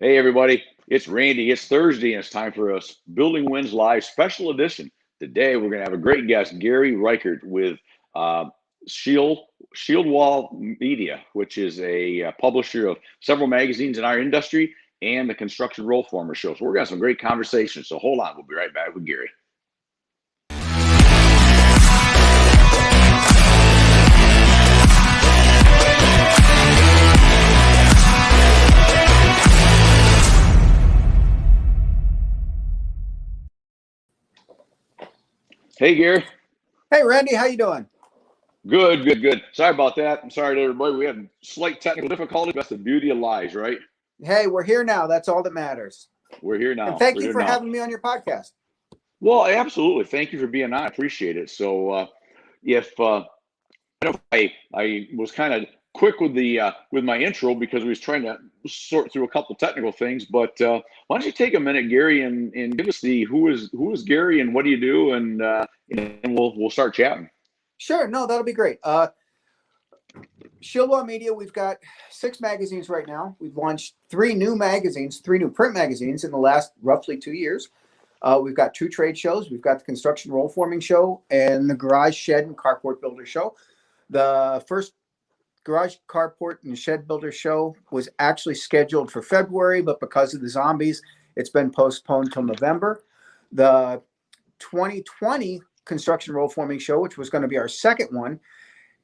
Hey, everybody, it's Randy. It's Thursday, and it's time for us Building Wins Live special edition. Today, we're going to have a great guest, Gary Reichert with uh, Shield, Shield Wall Media, which is a publisher of several magazines in our industry and the Construction Roll Former Show. So, we're going to have some great conversations. So, hold on. We'll be right back with Gary. Hey, Gary. Hey, Randy, how you doing? Good. Sorry about that. I'm sorry to everybody. We had slight technical difficulty. That's the beauty of lies, right? Hey, we're here now. That's all that matters. We're here now. And thank We're you here for now. having me on your podcast. Well, absolutely. Thank you for being on. I appreciate it. So, if I was kind of quick with the with my intro because we was trying to sort through a couple technical things, but why don't you take a minute, Gary, and give us the who is Gary and what do you do, and we'll start chatting. Sure. No, that'll be great. Shieldwell Media, we've got 6 magazines right now. We've launched 3 new magazines, 3 new print magazines in the last roughly 2 years. We've got 2 trade shows. We've got the Construction Roll Forming Show and the Garage, Shed, and Carport Builder Show. The first Garage, Carport, and Shed Builder Show was actually scheduled for February, but because of the zombies, it's been postponed till November. The 2020 Construction Roll Forming Show, which was going to be our second one,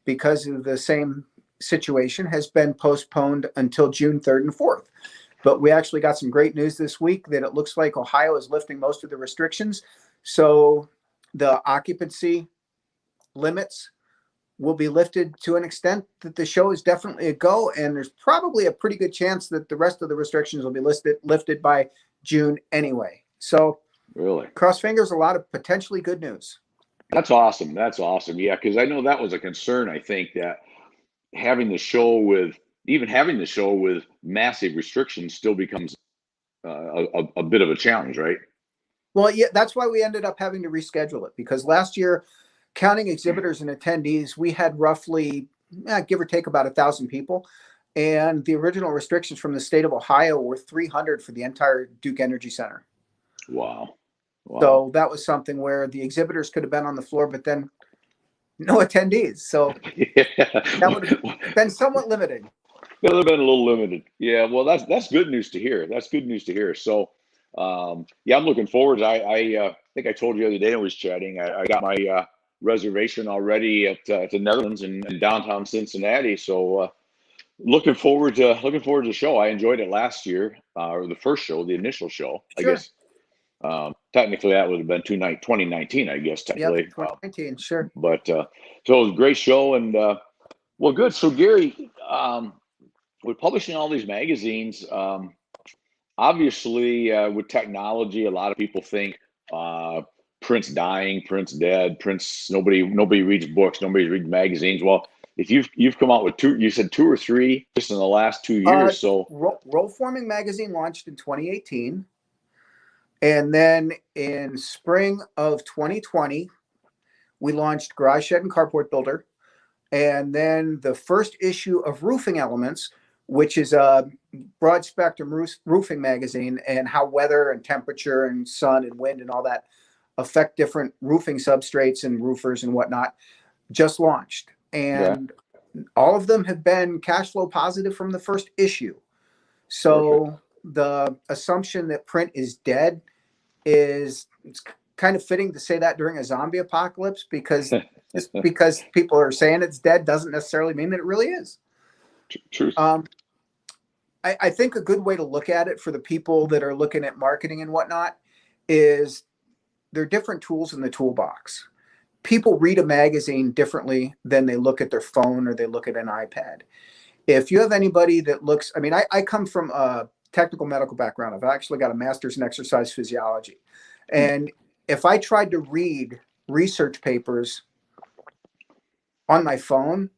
because of the same situation, has been postponed until June 3rd and 4th. But we actually got some great news this week that it looks like Ohio is lifting most of the restrictions. So the occupancy limits will be lifted to an extent that the show is definitely a go. And there's probably a pretty good chance that the rest of the restrictions will be lifted by June anyway. So Really, cross fingers, a lot of potentially good news. That's awesome. That's awesome. Yeah, because I know that was a concern. I think that having the show with massive restrictions still becomes a bit of a challenge, right? Well, yeah, that's why we ended up having to reschedule it, because last year, counting exhibitors and attendees, we had roughly, give or take, about 1,000 people. And the original restrictions from the state of Ohio were 300 for the entire Duke Energy Center. Wow. So that was something where the exhibitors could have been on the floor, but then no attendees. So that would have been somewhat limiting. It would have been a little limited. Yeah, well, that's good news to hear. That's good news to hear. So, yeah, I'm looking forward. I think I told you the other day I was chatting. I got my reservation already at the Netherlands in downtown Cincinnati. So, looking forward to the show. I enjoyed it last year, or the first show, the initial show. Sure. I guess technically that would have been 2019. I guess technically. Yep, 2019, sure. But so it was a great show, and well, good. So Gary, with publishing all these magazines, obviously with technology, a lot of people think print's dying, print's dead, print's nobody reads books, nobody reads magazines. Well, if you've come out with 2, you said 2 or 3 just in the last 2 years. So Roll Forming magazine launched in 2018, and then in spring of 2020, we launched Garage, Shed, and Carport Builder, and then the first issue of Roofing Elements, which is a broad spectrum roofing magazine, and how weather and temperature and sun and wind and all that affect different roofing substrates and roofers and whatnot, just launched. And all of them have been cash flow positive from the first issue. So perfect. The assumption that print is dead it's kind of fitting to say that during a zombie apocalypse, because just because people are saying it's dead doesn't necessarily mean that it really is. Truth. I think a good way to look at it for the people that are looking at marketing and whatnot is there are different tools in the toolbox. People read a magazine differently than they look at their phone or they look at an iPad. If you have anybody that looks, I mean, I come from a technical medical background. I've actually got a master's in exercise physiology. And if I tried to read research papers on my phone,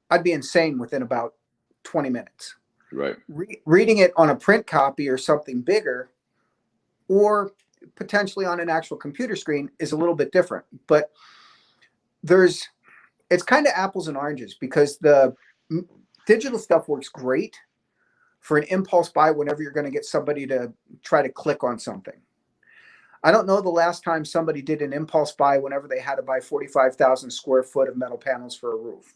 I'd be insane within about 20 minutes. Right. Reading it on a print copy or something bigger, or potentially on an actual computer screen, is a little bit different. But it's kind of apples and oranges, because the digital stuff works great, for an impulse buy whenever you're going to get somebody to try to click on something. I don't know the last time somebody did an impulse buy whenever they had to buy 45,000 square foot of metal panels for a roof.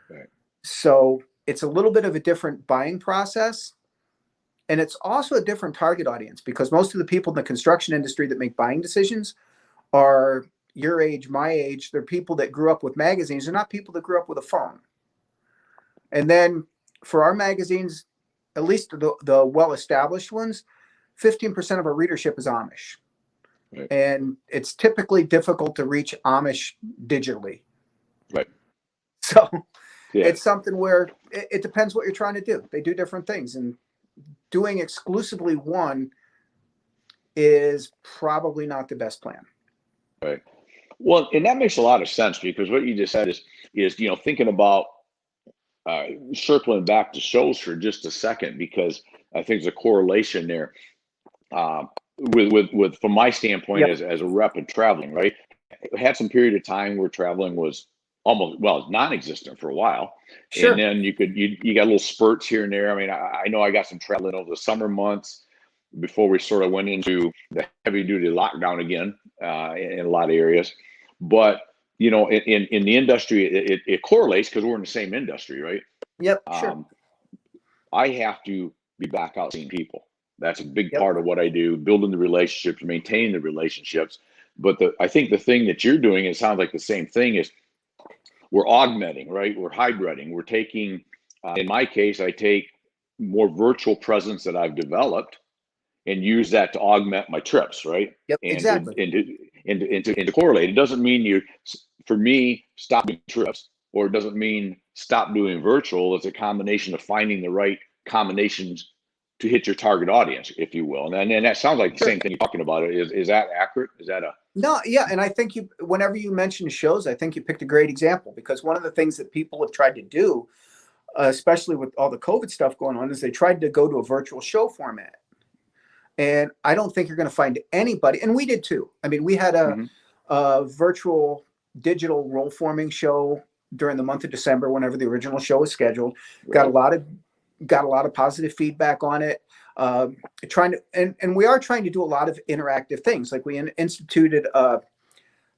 Right. So it's a little bit of a different buying process. And it's also a different target audience because most of the people in the construction industry that make buying decisions are your age, my age. They're people that grew up with magazines. They're not people that grew up with a phone. And then for our magazines, at least the well-established ones, 15% of our readership is Amish. Right. And it's typically difficult to reach Amish digitally. Right. So yeah. It's something where it depends what you're trying to do. They do different things. And doing exclusively one is probably not the best plan. Right. Well, and that makes a lot of sense because what you just said is thinking about circling back to shows for just a second, because I think there's a correlation there with from my standpoint as a rep and traveling, right? I had some period of time where traveling was almost, well, non-existent for a while. Sure. And then you got little spurts here and there. I mean, I know I got some traveling over the summer months before we sort of went into the heavy duty lockdown again in a lot of areas. But, in the industry, it correlates because we're in the same industry, right? Yep, sure. I have to be back out seeing people. That's a big part of what I do, building the relationships, maintaining the relationships. But I think the thing that you're doing, it sounds like the same thing, is we're augmenting, right? We're hybriding. We're taking, in my case, I take more virtual presence that I've developed and use that to augment my trips, right? Yep, and exactly. And to correlate. It doesn't mean for me, stop doing trips, or it doesn't mean stop doing virtual. It's a combination of finding the right combinations to hit your target audience, if you will. And that sounds like the same thing you're talking about. Is that accurate? Is that a... No, yeah. And I think whenever you mention shows, I think you picked a great example, because one of the things that people have tried to do, especially with all the COVID stuff going on, is they tried to go to a virtual show format. And I don't think you're going to find anybody, and we did too. I mean, we had a virtual digital roll forming show during the month of December, whenever the original show was scheduled. Got a lot of positive feedback on it. And we are trying to do a lot of interactive things. Like we instituted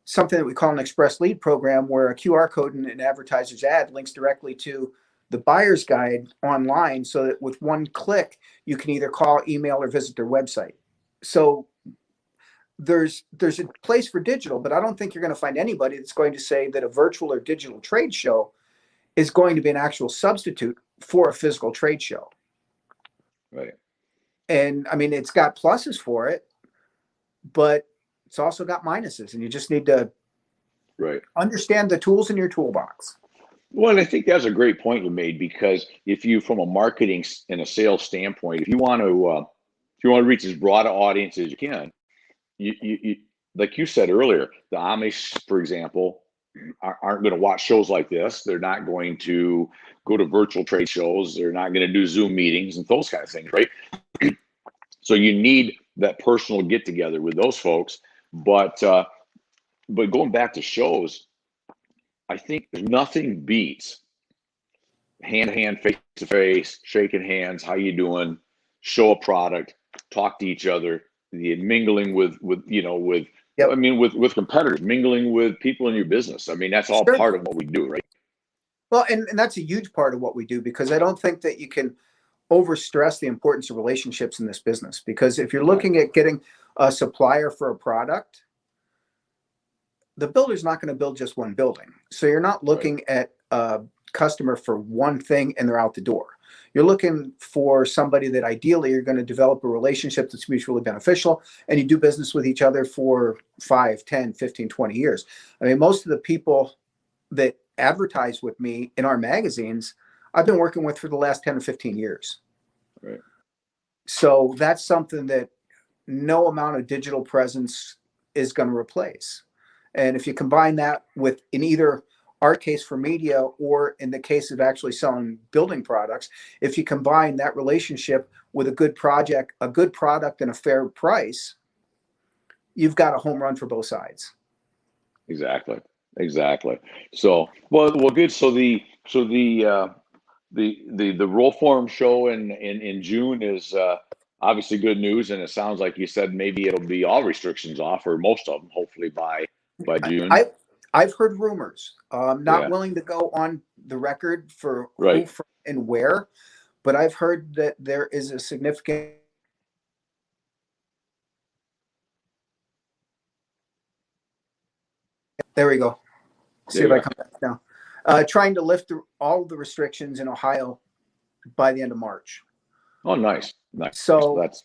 something that we call an express lead program, where a QR code in an advertiser's ad links directly to the buyer's guide online, so that with one click, you can either call, email, or visit their website. So there's a place for digital, but I don't think you're going to find anybody that's going to say that a virtual or digital trade show is going to be an actual substitute for a physical trade show. Right. And I mean, it's got pluses for it, but it's also got minuses, and you just need to understand the tools in your toolbox. Well, I think that's a great point you made, because if you, from a marketing and a sales standpoint, if you want to reach as broad an audience as you can, you like you said earlier, the Amish, for example, aren't going to watch shows like this. They're not going to go to virtual trade shows. They're not going to do Zoom meetings and those kind of things, right? So you need that personal get together with those folks. But going back to shows, I think nothing beats hand to hand, face to face, shaking hands. How you doing? Show a product, talk to each other, the mingling with competitors, mingling with people in your business. I mean, that's all part of what we do, right? Well, and that's a huge part of what we do, because I don't think that you can overstress the importance of relationships in this business. Because if you're looking at getting a supplier for a product, the builder's not going to build just one building. So you're not looking at a customer for one thing and they're out the door. You're looking for somebody that ideally you're going to develop a relationship that's mutually beneficial, and you do business with each other for 5, 10, 15, 20 years. I mean, most of the people that advertise with me in our magazines, I've been working with for the last 10 or 15 years. Right. So that's something that no amount of digital presence is going to replace. And if you combine that with, in either our case for media, or in the case of actually selling building products, if you combine that relationship with a good project, a good product, and a fair price, you've got a home run for both sides. Exactly. So, well, good. So the the roll form show in June is obviously good news, and it sounds like you said maybe it'll be all restrictions off, or most of them, hopefully by June. I've heard rumors. I'm not Yeah, willing to go on the record for who right. from, and where, but I've heard that there is a significant. There we go. See There if you I go. come back now. Trying to lift all of the restrictions in Ohio by the end of March. Oh, nice, nice. So That's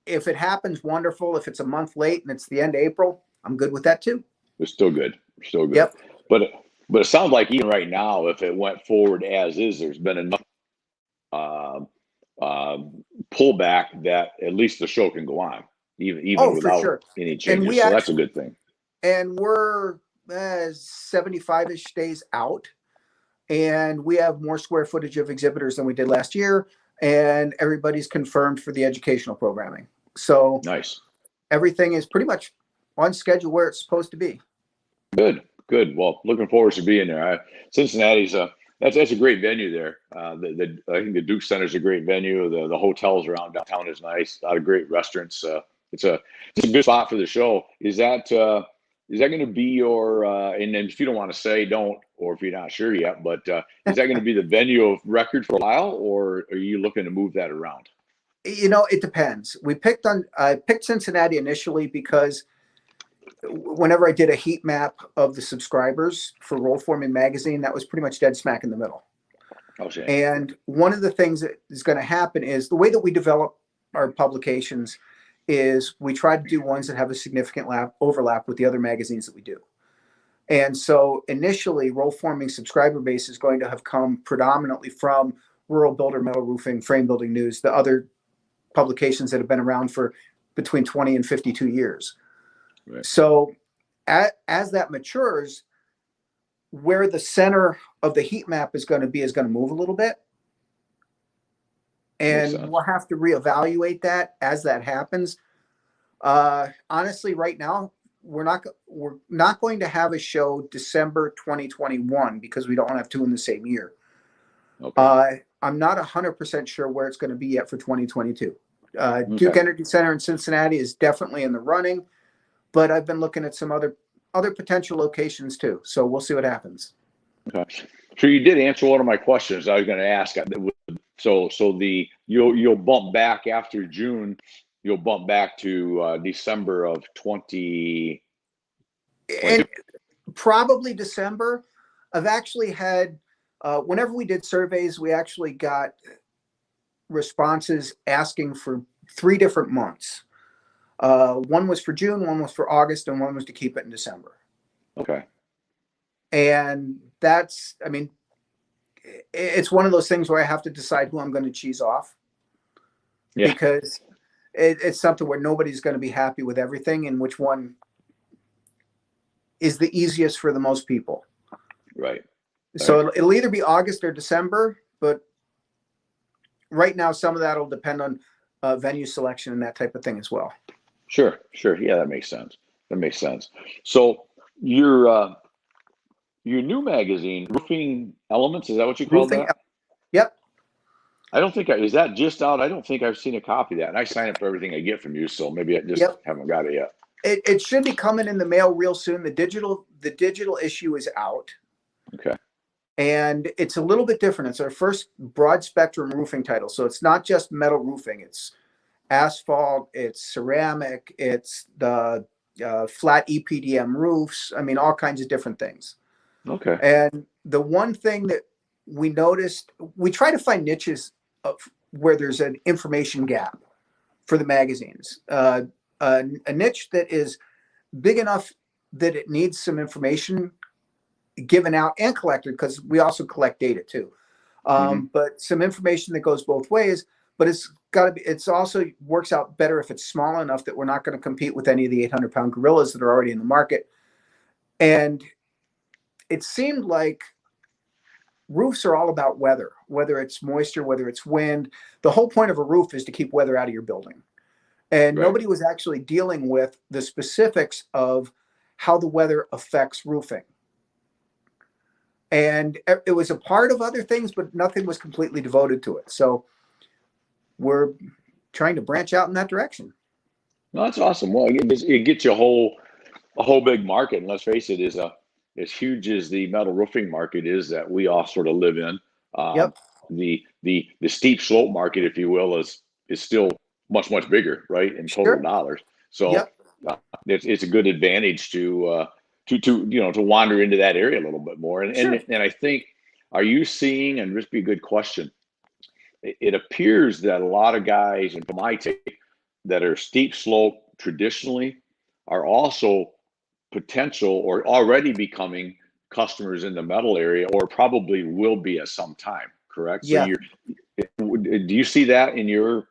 if it happens, wonderful. If it's a month late and it's the end of April, I'm good with that too. it's still good. Still good. Yep. But it sounds like even right now, if it went forward as is, there's been enough uh, uh, pullback that at least the show can go on, even Oh, for without sure. any And changes. So that's a good thing. we're 75-ish days out, and we have more square footage of exhibitors than we did last year, and everybody's confirmed for the educational programming. So Nice. everything is pretty much on schedule where it's supposed to be. Good, good. Well, looking forward to being there. Cincinnati's that's a great venue there. I think the Duke Center is a great venue. The hotels around downtown is nice. A lot of great restaurants. It's a it's a good spot for the show. Is that going to be your and then if you don't want to say, don't, or if you're not sure yet, but is that going to be the venue of record for a while, or are you looking to move that around? It depends. I picked Cincinnati initially because whenever I did a heat map of the subscribers for Roll Forming Magazine, that was pretty much dead smack in the middle. Okay. And one of the things that is going to happen is the way that we develop our publications is we try to do ones that have a significant overlap with the other magazines that we do. And so initially, Roll Forming subscriber base is going to have come predominantly from Rural Builder, Metal Roofing, Frame Building News, the other publications that have been around for between 20 and 52 years. Right. So as that matures, where the center of the heat map is going to move a little bit. And we'll have to reevaluate that as that happens. Honestly, right now, we're not going to have a show December 2021 because we don't want to have two in the same year. Okay. I'm not 100% sure where it's going to be yet for 2022. Okay. Duke Energy Center in Cincinnati is definitely in the running, but I've been looking at some other potential locations too. So we'll see what happens. Okay. So you did answer one of my questions I was going to ask. So you'll bump back after June. You'll bump back to December of 20. And probably December. I've actually had, whenever we did surveys, we actually got responses asking for 3 different months. One was for June, one was for August, and one was to keep it in December. Okay. And that's, I mean, it's one of those things where I have to decide who I'm going to cheese off. Yeah. Because it's something where nobody's going to be happy with everything, and which one is the easiest for the most people. Right. So it'll either be August or December, but right now some of that will depend on venue selection and that type of thing as well. Sure. Yeah, that makes sense. So your new magazine, Roofing Elements, is that what you call that? Yep. I don't think is that just out? I don't think I've seen a copy of that. And I sign up for everything I get from you, so maybe I just haven't got it yet. It should be coming in the mail real soon. The digital issue is out. Okay. And it's a little bit different. It's our first broad spectrum roofing title. So it's not just metal roofing. It's asphalt, it's ceramic, it's the flat EPDM roofs. I mean, all kinds of different things. Okay. And the one thing that we noticed, we try to find niches of where there's an information gap for the magazines. A niche that is big enough that it needs some information given out and collected, because we also collect data too. But some information that goes both ways, but it's also works out better if it's small enough that we're not going to compete with any of the 800-pound gorillas that are already in the market. And it seemed like roofs are all about weather, whether it's moisture, whether it's wind. The whole point of a roof is to keep weather out of your building. And nobody was actually dealing with the specifics of how the weather affects roofing. And it was a part of other things, but nothing was completely devoted to it. So we're trying to branch out in that direction. No, that's awesome. Well, it gets you a whole big market. And let's face it, as huge as the metal roofing market is that we all sort of live in, um, Yep. the steep slope market, if you will, is still much bigger, right, in total Sure. dollars. So Yep. it's a good advantage to to wander into that area a little bit more. Sure. And I think, are you seeing, and this be a good question, it appears that a lot of guys, and from my take, that are steep slope traditionally are also potential or already becoming customers in the metal area, or probably will be at some time, correct? So Yeah. do you see that in your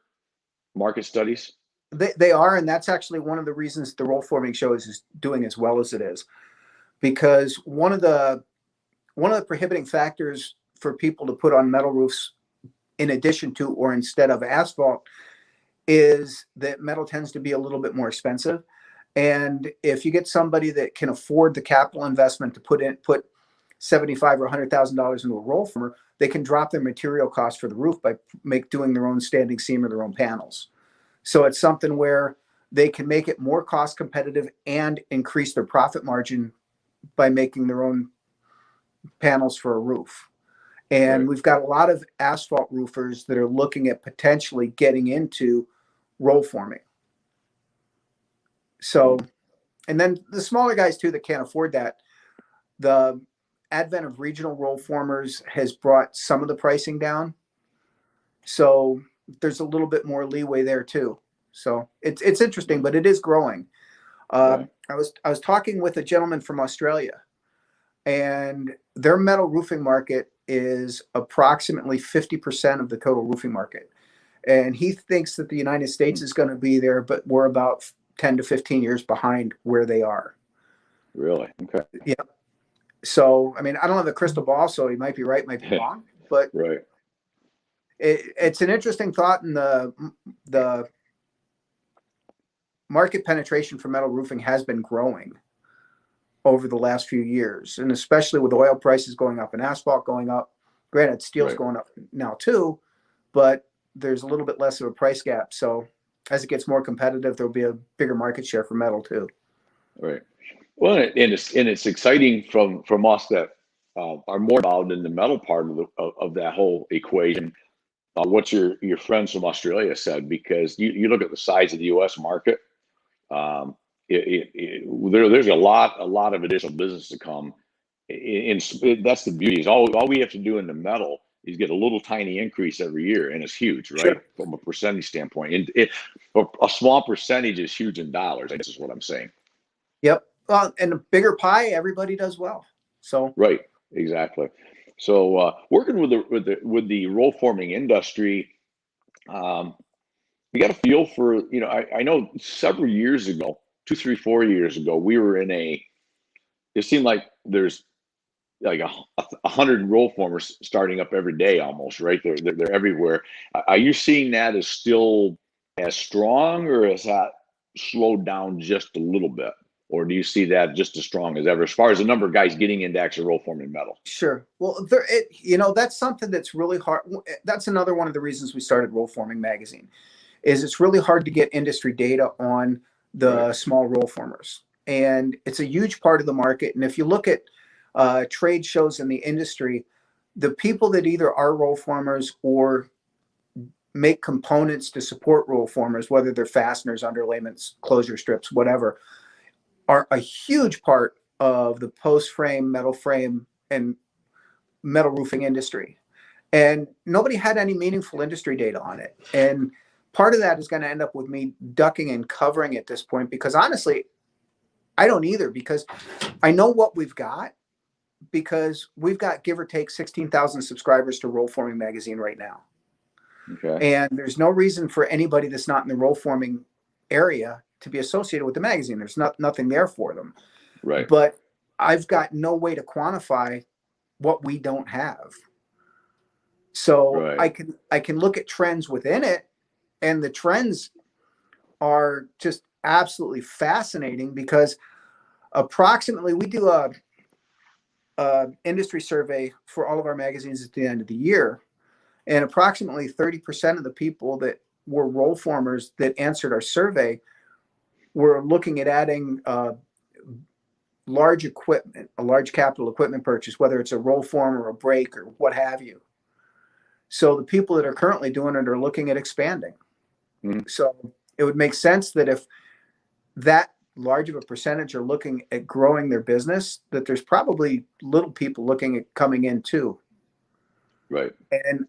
market studies? They are, and that's actually one of the reasons the roll forming show is doing as well as it is, because one of the prohibiting factors for people to put on metal roofs in addition to or instead of asphalt is that metal tends to be a little bit more expensive. And if you get somebody that can afford the capital investment to put $75,000 or $100,000 into a roll former, they can drop their material cost for the roof by doing their own standing seam or their own panels. So it's something where they can make it more cost competitive and increase their profit margin by making their own panels for a roof. And Right. we've got a lot of asphalt roofers that are looking at potentially getting into roll forming. So, and then the smaller guys too that can't afford that, the advent of regional roll formers has brought some of the pricing down. So there's a little bit more leeway there too. So it's interesting, but it is growing. Right. I was talking with a gentleman from Australia, and their metal roofing market is approximately 50% of the total roofing market. And he thinks that the United States is going to be there, but we're about 10 to 15 years behind where they are. Really? Okay. Yeah. So, I mean, I don't have the crystal ball, so he might be right, might be wrong, but Right. it's an interesting thought. And the market penetration for metal roofing has been growing over the last few years, and especially with oil prices going up and asphalt going up. Granted, steel's Right. going up now too, but there's a little bit less of a price gap. So as it gets more competitive, there'll be a bigger market share for metal too. Right. Well, and it's exciting from us that are more involved in the metal part of that whole equation. What your friends from Australia said, because you look at the size of the U.S. market, um, there's a lot of additional business to come. That's the beauty. Is all we have to do in the metal is get a little tiny increase every year, and it's huge, right? Sure. From a percentage standpoint, and a small percentage is huge in dollars. I guess is what I'm saying. Yep. Well, and a bigger pie, everybody does well. So Right. Exactly. So working with the roll forming industry, um, you got a feel for, I know several years ago, 2, 3, 4 years ago, we were it seemed like there's like 100 roll formers starting up every day almost, right? They're everywhere. Are you seeing that as still as strong, or has that slowed down just a little bit? Or do you see that just as strong as ever, as far as the number of guys getting into actual roll forming metal? sure. Well, that's something that's really hard. That's another one of the reasons we started Roll Forming Magazine, is it's really hard to get industry data on Right. the small roll formers, and it's a huge part of the market. And if you look at trade shows in the industry, the people that either are roll formers or make components to support roll formers, whether they're fasteners, underlayments, closure strips, whatever, are a huge part of the post frame, metal frame, and metal roofing industry. And nobody had any meaningful industry data on it. And part of that is going to end up with me ducking and covering at this point, because honestly, I don't either, because I know what we've got, because we've got give or take 16,000 subscribers to Roll Forming Magazine right now. Okay. And there's no reason for anybody that's not in the roll forming area to be associated with the magazine. There's nothing there for them. Right. But I've got no way to quantify what we don't have. So Right. I can look at trends within it, and the trends are just absolutely fascinating, because approximately we do a industry survey for all of our magazines at the end of the year, and approximately 30% of the people that were roll formers that answered our survey were looking at adding large equipment, a large capital equipment purchase, whether it's a roll form or a brake or what have you. So the people that are currently doing it are looking at expanding. Mhm. So it would make sense that if that large of a percentage are looking at growing their business, that there's probably little people looking at coming in too. Right. And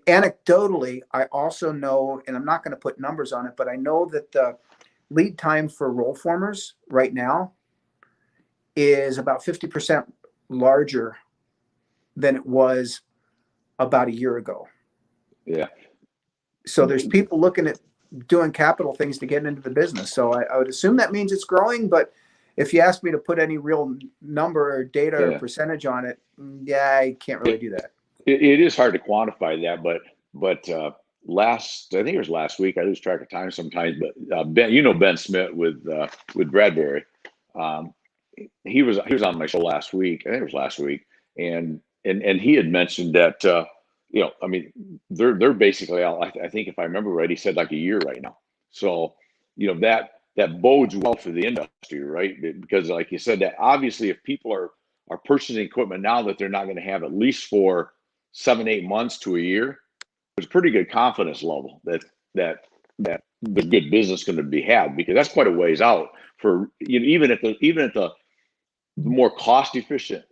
anecdotally, I also know, and I'm not going to put numbers on it, but I know that the lead time for roll formers right now is about 50% larger than it was about a year ago. Yeah. So there's people looking at doing capital things to get into the business. So I would assume that means it's growing, but if you ask me to put any real number or data or percentage on it, yeah, I can't really do that. It is hard to quantify that, but I think it was last week. I lose track of time sometimes. But Ben, Ben Smith with Bradbury, he was on my show last week. I think it was last week, and he had mentioned that I mean they're basically out. I think if I remember right, he said like a year right now. So that bodes well for the industry, right? Because like you said, that obviously if people are purchasing equipment now that they're not going to have at least for 7-8 months to a year, there's a pretty good confidence level that the good business going to be had, because that's quite a ways out for even at the more cost efficient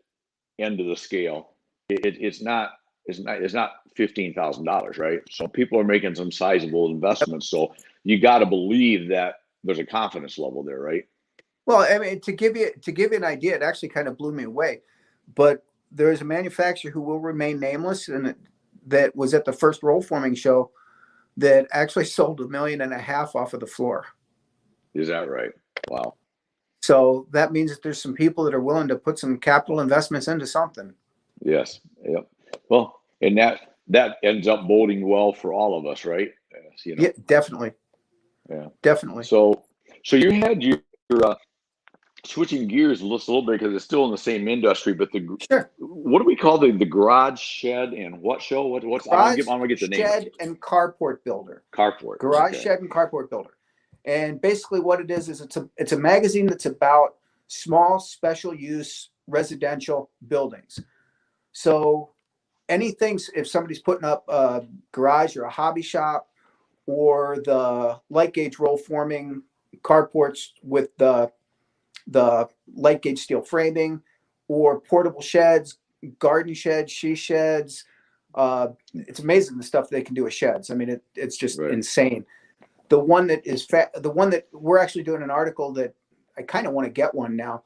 end of the scale. It's not $15,000, right? So people are making some sizable investments. So you got to believe that there's a confidence level there, right? Well, I mean, to give you an idea, it actually kind of blew me away. But there is a manufacturer who will remain nameless, and that was at the first roll forming show, that actually sold $1.5 million off of the floor. Is that right? Wow. So that means that there's some people that are willing to put some capital investments into something. Yes. Yep. Well, and that ends up boding well for all of us, right? Yeah, definitely. Yeah, definitely. So you had your switching gears a little bit because it's still in the same industry, but sure. What do we call the garage shed and what show? What's garage I'm gonna get the name. Shed and carport builder. Carport. Garage shed and carport builder. And basically what it is it's a magazine that's about small special use residential buildings. So anything, if somebody's putting up a garage or a hobby shop, or the light gauge roll forming carports with the light gauge steel framing, or portable sheds, garden sheds, she sheds. It's amazing the stuff they can do with sheds. I mean, it's just insane. The one that we're actually doing an article that I kind of want to get one now,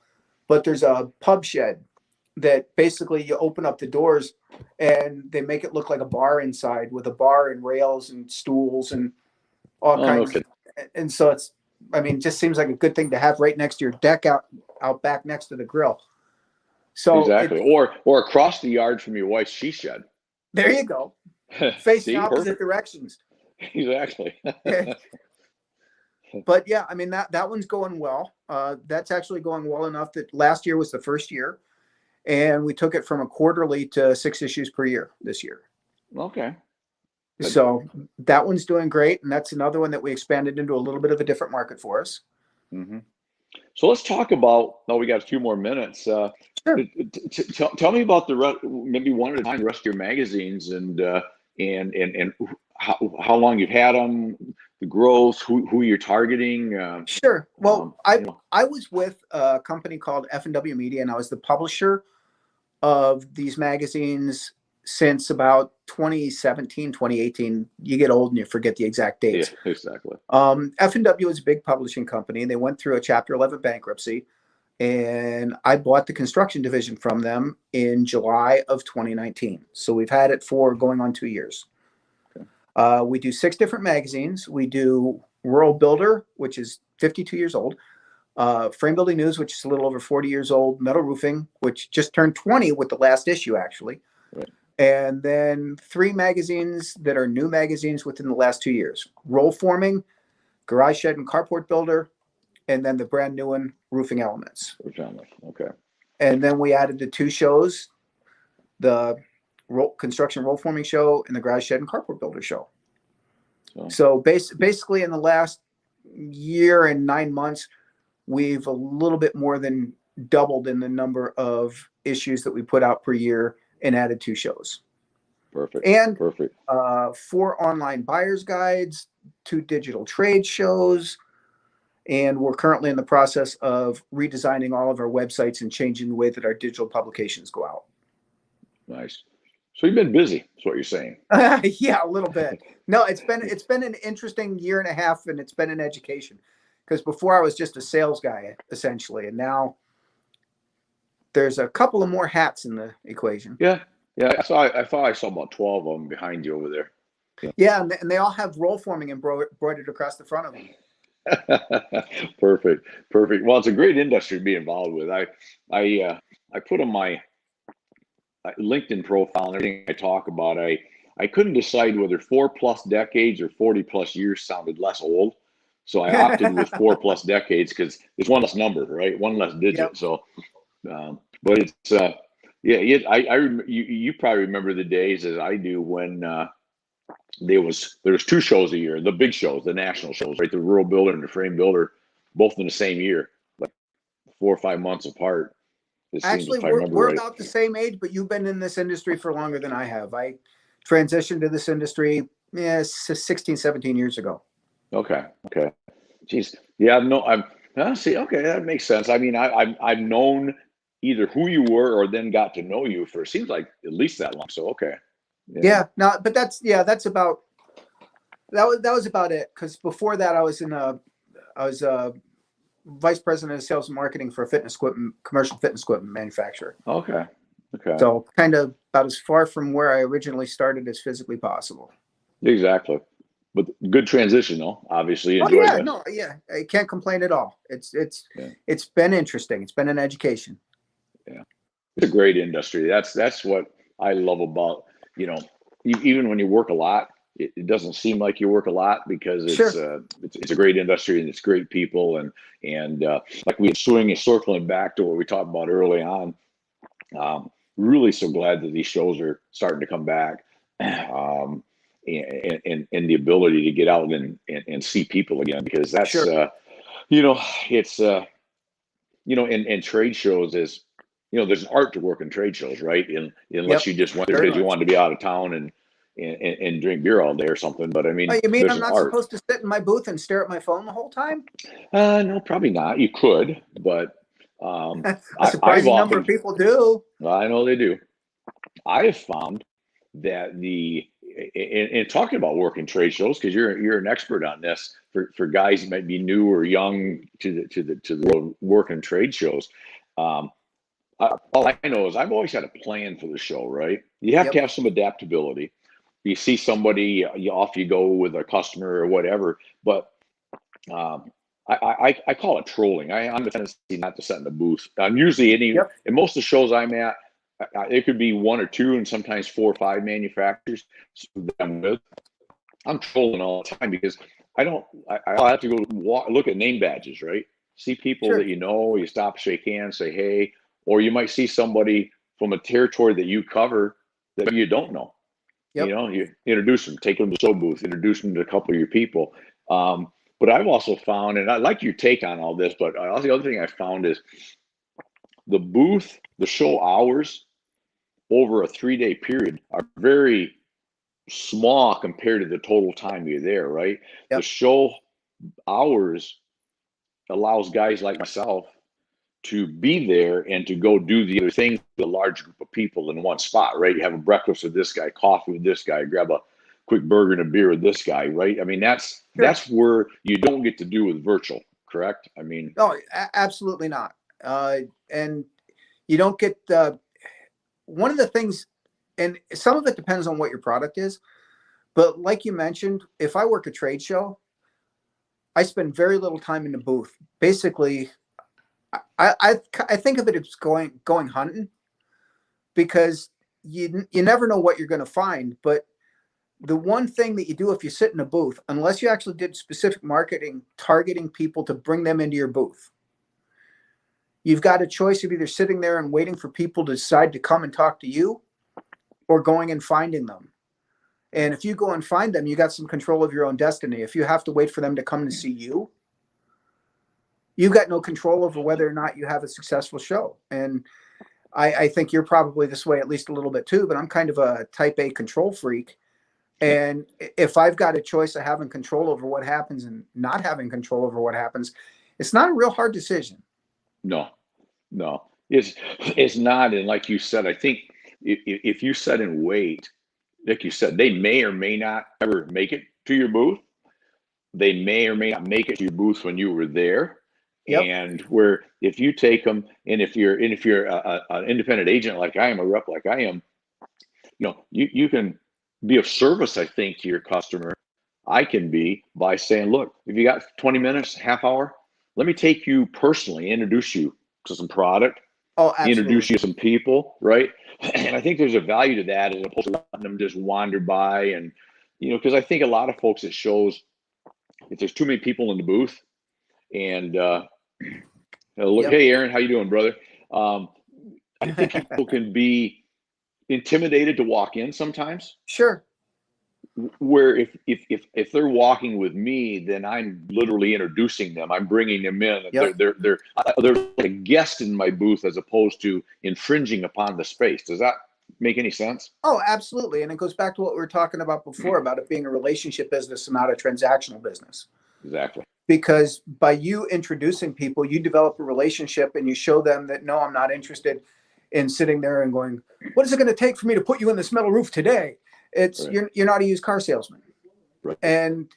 but there's a pub shed that basically you open up the doors and they make it look like a bar inside, with a bar and rails and stools and all kinds. And so just seems like a good thing to have right next to your deck out back next to the grill. So exactly, or across the yard from your wife's she shed. There you go. Facing opposite directions. Exactly. But yeah, I mean that one's going well. That's actually going well enough that last year was the first year, and we took it from a quarterly to 6 issues per year this year. Okay. So that one's doing great, and that's another one that we expanded into a little bit of a different market for us. Mm-hmm. So let's talk about. We got a few more minutes. Sure. Tell me about maybe one at a time, the rest of your magazines, and how long you've had them, the growth, who you're targeting. Sure. Well, I was with a company called F&W Media, and I was the publisher of these magazines since about 2017, 2018. You get old and you forget the exact dates. Yeah, exactly. F&W is a big publishing company. They went through a Chapter 11 bankruptcy, and I bought the construction division from them in July of 2019. So we've had it for going on 2 years. Okay. We do 6 different magazines. We do Rural Builder, which is 52 years old. Frame Building News, which is a little over 40 years old. Metal Roofing, which just turned 20 with the last issue, actually. Right. And then 3 magazines that are new magazines within the last 2 years. Roll Forming, Garage Shed and Carport Builder, and then the brand new one, Roofing Elements. Okay. And then we added the two shows, the construction roll forming show and the garage shed and carport builder show. So basically in the last year and 9 months, we've a little bit more than doubled in the number of issues that we put out per year and added two shows. Perfect. And perfect. 4 online buyer's guides, 2 digital trade shows. And we're currently in the process of redesigning all of our websites and changing the way that our digital publications go out. Nice. So you've been busy, is what you're saying. Yeah, a little bit. No, it's been an interesting year and a half, and it's been an education. Because before I was just a sales guy, essentially, and now there's a couple of more hats in the equation. Yeah. I thought I saw about 12 of them behind you over there. Yeah, and they all have roll forming embroidered across the front of them. Perfect. Well, it's a great industry to be involved with. I put on my LinkedIn profile and everything I talk about. I couldn't decide whether 4+ decades or 40+ years sounded less old, so I opted with 4+ decades because it's one less number, right? One less digit. Yep. So, but it's you probably remember the days as I do when there was 2 shows a year, the big shows, the national shows, right? The rural builder and the frame builder, both in the same year, like 4 or 5 months apart. Actually, we're about the same age, but you've been in this industry for longer than I have. I transitioned to this industry 16, 17 years ago. Okay. Jeez. Yeah, see, okay, that makes sense. I mean, I've known either who you were or then got to know you for, it seems like at least that long. So, okay. Yeah, no, but that was about it. Because before that, I was vice president of sales and marketing for a commercial fitness equipment manufacturer. Okay. So kind of about as far from where I originally started as physically possible. Exactly. But good transition, though. Obviously, I can't complain at all. It's been interesting. It's been an education. Yeah, it's a great industry. That's what I love about, even when you work a lot, it doesn't seem like you work a lot because it's a great industry and it's great people and like we were circling back to what we talked about early on. Really so glad that these shows are starting to come back, and the ability to get out and see people again, because that's it's and trade shows is there's an art to work in trade shows, right? Unless you just went there because you wanted to be out of town and drink beer all day or something. But I mean, you mean I'm not supposed to sit in my booth and stare at my phone the whole time? No, probably not. You could, but a surprising number of people do. I know they do. I have found that and talking about working trade shows, because you're an expert on this for guys that might be new or young to the working trade shows. All I know is I've always had a plan for the show, right? You have to have some adaptability. You see somebody, off you go with a customer or whatever, but I call it trolling. I'm the tendency not to sit in the booth. I'm usually in most of the shows I'm at, it could be 1 or 2 and sometimes 4 or 5 manufacturers that I'm with. I'm trolling all the time because I'll have to go look at name badges, right? See people that you stop, shake hands, say hey, or you might see somebody from a territory that you cover that you don't know. You introduce them, take them to the show booth, introduce them to a couple of your people. But I've also found, and I like your take on all this, but the other thing I found is the show hours over a 3-day period are very small compared to the total time you're there, right? Yep. The show hours allows guys like myself to be there and to go do the other things with a large group of people in one spot, right? You have a breakfast with this guy, coffee with this guy, grab a quick burger and a beer with this guy, right? I mean, that's where you don't get to do with virtual, correct? I mean, no, absolutely not. And you don't get one of the things, and some of it depends on what your product is, but like you mentioned, if I work a trade show, I spend very little time in the booth. Basically, I think of it as going hunting, because you never know what you're going to find. But the one thing that you do if you sit in a booth, unless you actually did specific marketing targeting people to bring them into your booth, You've got a choice of either sitting there and waiting for people to decide to come and talk to you, or going and finding them. And if you go and find them, you got some control of your own destiny. If you have to wait for them to come to see you, you've got no control over whether or not you have a successful show. And I think you're probably this way at least a little bit too, but I'm kind of a type A control freak. And if I've got a choice of having control over what happens and not having control over what happens, it's not a real hard decision. No, no, it's not. And like you said, I think if you sit and wait, like you said, they may or may not ever make it to your booth. They may or may not make it to your booth when you were there. Yep. And where if you take them, and if you're an independent agent like I am, a rep like I am, you can be of service, I think, to your customer. I can be by saying, look, if you got 20 minutes, half hour, let me take you personally, introduce you to some product, introduce you to some people, right? And I think there's a value to that as opposed to letting them just wander by. And, because I think a lot of folks, it shows if there's too many people in the booth and, look, hey, Aaron, how you doing, brother? I think people can be intimidated to walk in sometimes. Sure. Where if they're walking with me, then I'm literally introducing them. I'm bringing them in. Yep. They're like a guest in my booth as opposed to infringing upon the space. Does that make any sense? Oh, absolutely. And it goes back to what we were talking about before about it being a relationship business and not a transactional business. Exactly. Because by you introducing people, you develop a relationship and you show them that, no, I'm not interested in sitting there and going, what is it going to take for me to put you in this metal roof today? It's right. You're not a used car salesman. Right. And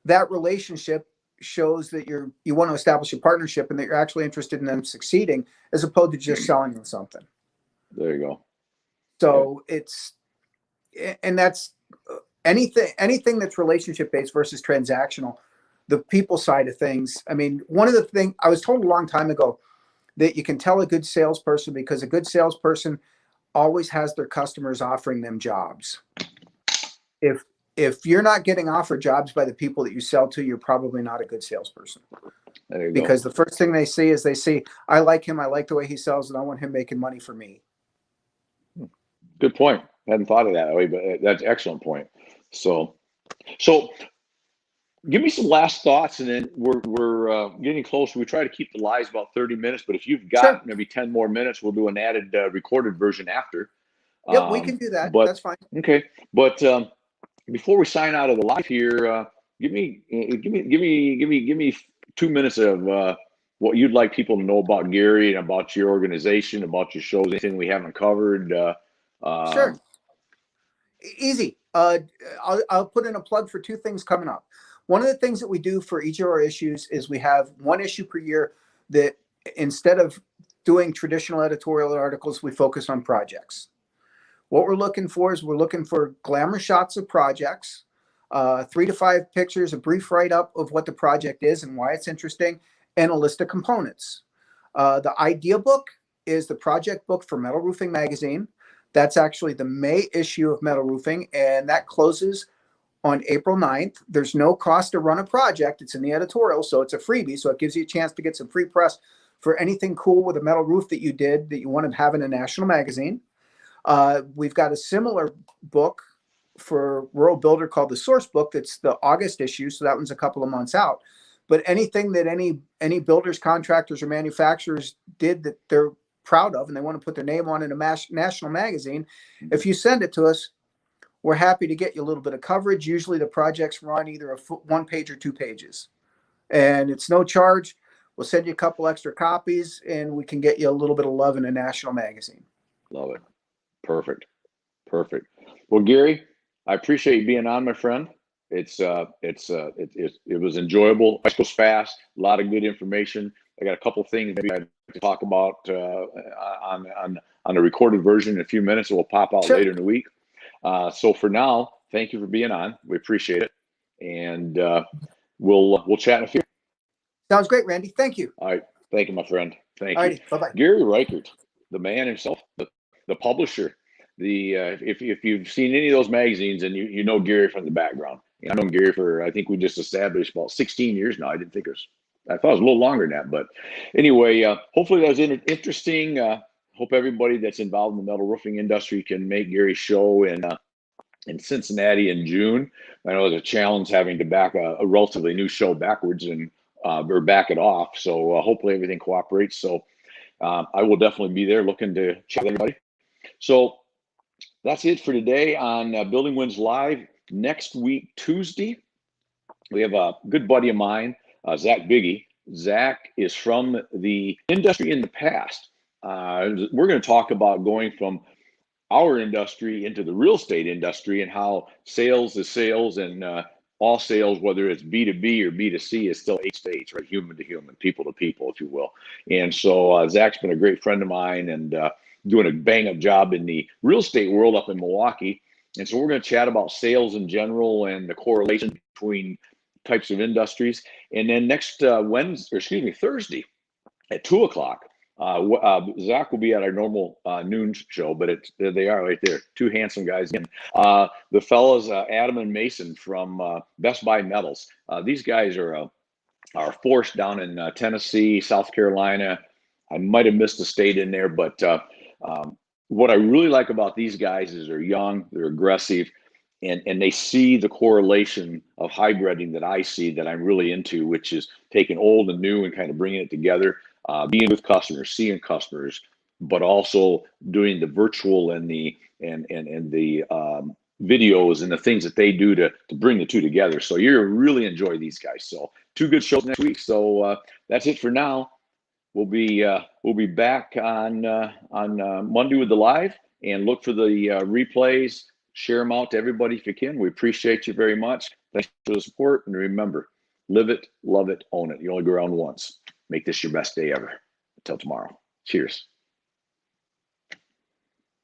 that relationship shows that you want to establish a partnership and that you're actually interested in them succeeding as opposed to just selling them something. There you go. So and that's anything that's relationship based versus transactional. The people side of things. I mean, one of the things I was told a long time ago that you can tell a good salesperson because a good salesperson always has their customers offering them jobs. If you're not getting offered jobs by the people that you sell to, you're probably not a good salesperson. There you because go. The first thing they see is I like him, I like the way he sells, and I want him making money for me. Good point. I hadn't thought of that way, but that's an excellent point. So give me some last thoughts, and then we're getting close. We try to keep the lives about 30 minutes, but if you've got maybe 10 more minutes, we'll do an added recorded version after. Yep, we can do that. That's fine. Okay, but before we sign out of the live here, give me 2 minutes of what you'd like people to know about Gary and about your organization, about your shows, anything we haven't covered. Sure. Easy. I'll put in a plug for 2 things coming up. One of the things that we do for each of our issues is we have 1 issue per year that instead of doing traditional editorial articles, we focus on projects. What we're looking for is we're looking for glamour shots of projects, 3 to 5 pictures, a brief write-up of what the project is and why it's interesting, and a list of components. The idea book is the project book for Metal Roofing Magazine. That's actually the May issue of Metal Roofing, and that closes on April 9th. There's no cost to run a project. It's in the editorial, so it's a freebie. So it gives you a chance to get some free press for anything cool with a metal roof that you did that you want to have in a national magazine. We've got a similar book for Rural Builder called the Source Book. That's the August issue, so that one's a couple of months out. But anything that any builders, contractors, or manufacturers did that they're proud of and they want to put their name on in a national magazine, if you send it to us, we're happy to get you a little bit of coverage. Usually the projects run either a 1 page or 2 pages, and it's no charge. We'll send you a couple extra copies and we can get you a little bit of love in a national magazine. Love it. Perfect. Well, Gary, I appreciate you being on, my friend. It was enjoyable. It goes fast. A lot of good information. I got a couple things maybe I'd to talk about on a recorded version in a few minutes. It will pop out later in the week. So for now, thank you for being on. We appreciate it, and we'll chat in a few. Sounds great, Randy. Thank you. All right, thank you, my friend. Thank you. Bye-bye. Gary Reichert, the man himself, the publisher. If you've seen any of those magazines, and you know Gary from the background. I've known Gary for, I think we just established about 16 years now. I didn't think it was I thought it was a little longer than that, but anyway, hopefully that was interesting. Hope everybody that's involved in the metal roofing industry can make Gary's show in Cincinnati in June. I know it's a challenge having to back a relatively new show backwards and or back it off. So hopefully everything cooperates. So I will definitely be there looking to chat with everybody. So that's it for today on Building Wins Live. Next week, Tuesday, we have a good buddy of mine, Zach Biggie. Zach is from the industry in the past. We're going to talk about going from our industry into the real estate industry and how sales is sales, and all sales, whether it's B2B or B2C, is still H to H, right? Human to human, people to people, if you will. And so Zach's been a great friend of mine and doing a bang up job in the real estate world up in Milwaukee. And so we're going to chat about sales in general and the correlation between types of industries. And then next Thursday at 2:00, Zach will be at our normal noon show, but there they are right there, two handsome guys. The fellows, Adam and Mason from Best Buy Metals. These guys are force down in Tennessee, South Carolina. I might have missed a state in there, but what I really like about these guys is they're young, they're aggressive, and they see the correlation of hybriding that I see that I'm really into, which is taking old and new and kind of bringing it together. Being with customers, seeing customers, but also doing the virtual and the videos and the things that they do to bring the two together. So you're really enjoy these guys. So two good shows next week. So that's it for now. We'll be back on Monday with the live, and look for the replays. Share them out to everybody if you can. We appreciate you very much. Thanks for the support, and remember, live it, love it, own it. You only go around once. Make this your best day ever. Until tomorrow. Cheers.